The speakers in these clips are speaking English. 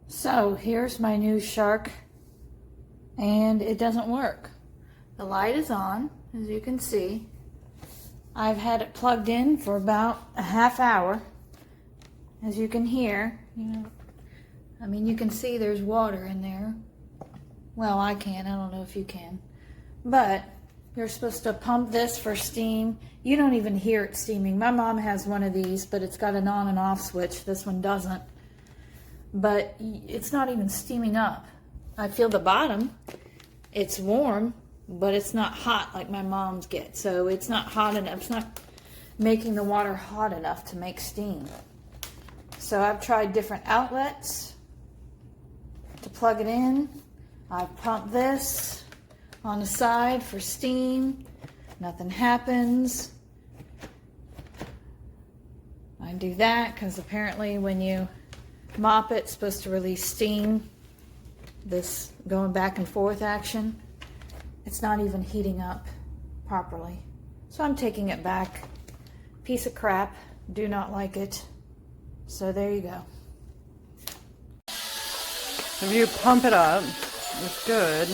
So here's my new shark, and it doesn't work. The light is on, as you can see. I've had it plugged in for about a half hour. As you can hear, you can see there's water in there. Well, I can, I don't know if you can. But you're supposed to pump this for steam. You don't even hear it steaming. My mom has one of these, but it's got an on and off switch. This one doesn't. But it's not even steaming up. I feel the bottom. It's warm, but it's not hot like my mom's get. So it's not hot enough. It's not making the water hot enough to make steam. So I've tried different outlets to plug it in. I've pumped this on the side for steam. Nothing happens. I do that because apparently when you mop it, it's supposed to release steam. This going back and forth action. It's not even heating up properly. So I'm taking it back. Piece of crap. Do not like it. So there you go. If you pump it up, it's good.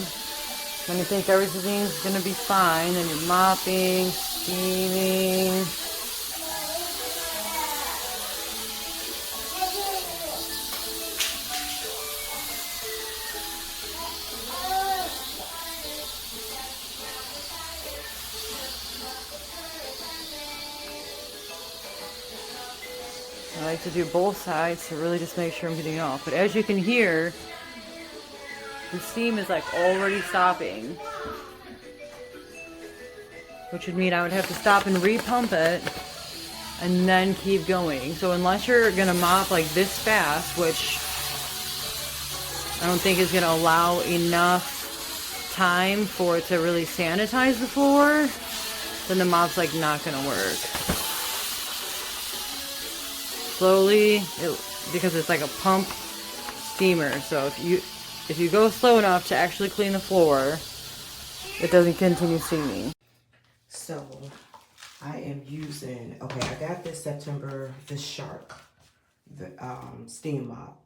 When you think everything's going to be fine, then you're mopping, steaming. I like to do both sides to really just make sure I'm getting it off. But as you can hear, the steam is like already stopping. Which would mean I would have to stop and repump it and then keep going. So unless you're gonna mop like this fast, which I don't think is gonna allow enough time for it to really sanitize the floor, then the mop's like not gonna work. Slowly, because it's like a pump steamer, so if you go slow enough to actually clean the floor, it doesn't continue steaming. So I am using, okay, I got this Shark, the steam mop.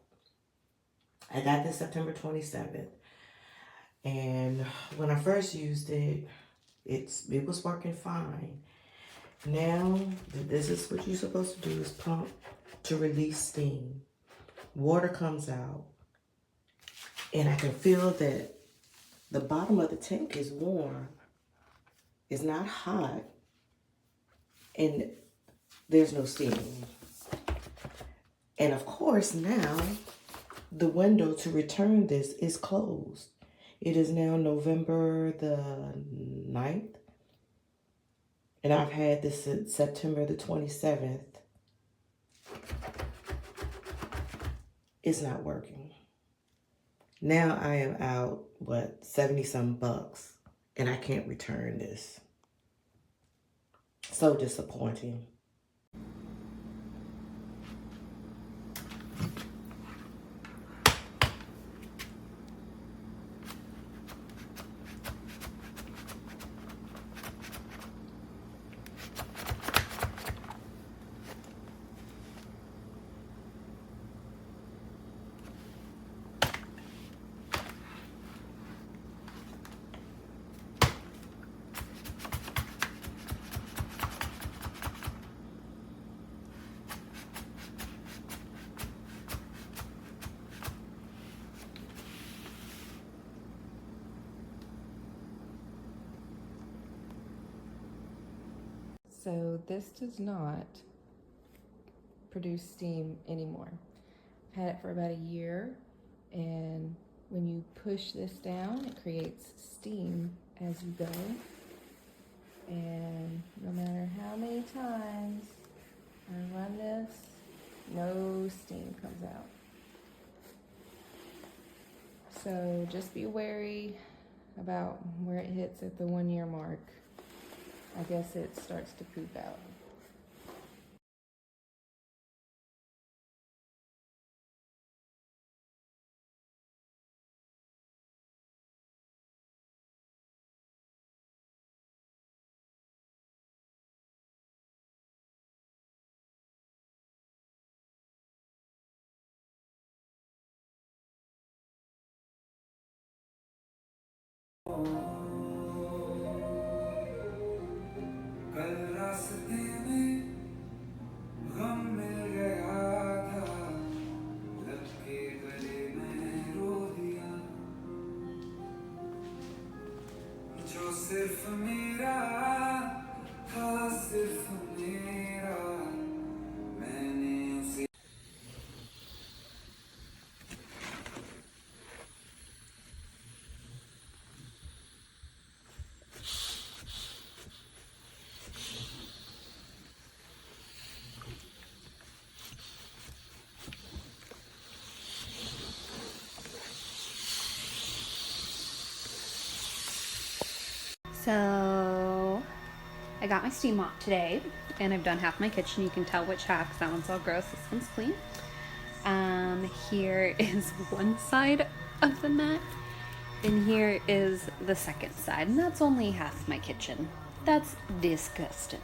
I got this September 27th. And when I first used it, it was working fine. Now, this is what you're supposed to do, is pump to release steam. Water comes out. And I can feel that the bottom of the tank is warm. It's not hot. And there's no steam. And of course now, the window to return this is closed. It is now November the 9th. And I've had this since September the 27th. It's not working. Now I am out, 70-some bucks, and I can't return this. So disappointing. So this does not produce steam anymore. I've had it for about a year, and when you push this down, it creates steam as you go. And no matter how many times I run this, no steam comes out. So just be wary about where it hits at the 1 year mark. I guess it starts to poop out. कल रास्ते में गम मिल गया था, लग के गले में रो दिया, जो सिर्फ मेरा था, सिर्फ मेरा, मैंने उसे So I got my steam mop today and I've done half my kitchen. You can tell which half because that one's all gross, this one's clean. Here is one side of the mat and here is the second side, and that's only half my kitchen. That's disgusting.